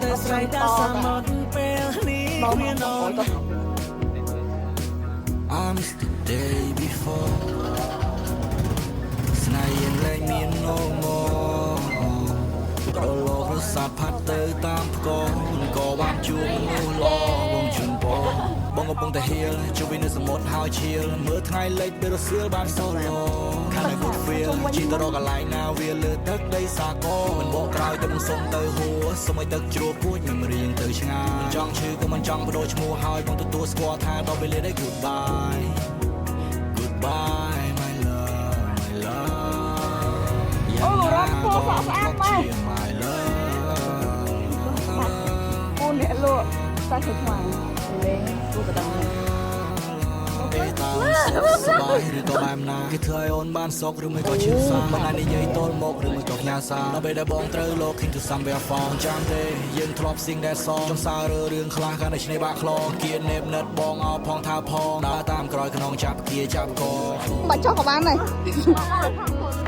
តែស្រ័យតែសមុទ្រពេលនេះគ្មានអូន I miss the day before ស្នេហ៍យើងលែងមាន no more ប្រឡងរសាផាត់ទៅតាមផ្គរក៏បានជួបមនុស្សល្អបងជូនពរបងកំពុងតែហៀលជួបវិញនៅសមុទ្រហើយឈៀលមើលថ្ងៃលិចពេលរសៀលបានសូឡូខាង good feel ជីទៅរកកន្លែងណាវាលើទឹកដីសាគរមិនបកក្រោយទៅមិនសុំទៅហួរសុំឲ្យទឹកជ្រោះគួចមិនរៀងទៅឆ្ងាយមិនចង់ឈឺក៏មិនចង់បដូរឈ្មោះហើយបងទទួលស្គាល់ថាដល់ពេលលេដ goodbye goodbye my love my love អូរ៉ាពោស្អាតស្អាតមក my love អូអ្នកលក់សាច់ខ្លាំងលេងទូកណ្ដាល សបាយឬក៏បែបណាគេធ្វើឲ្យអូនបានសុខឬមិនក៏ឈឺសាមិនអាចនិយាយទល់មុខឬមិនក៏ផ្ញើសារដល់ពេលដែលបងត្រូវលោក King to somewhere far ចាំទេយើងធ្លាប់ sing that song ចំសាររឿងខ្លះកាលនៅឆ្នេរបាក់ខ្លងគៀននេបណិតបងអោផងថាផងដើរតាមក្រោយខ្នងចាប់គៀចាប់ក បាច់ចុះក៏បានដែរ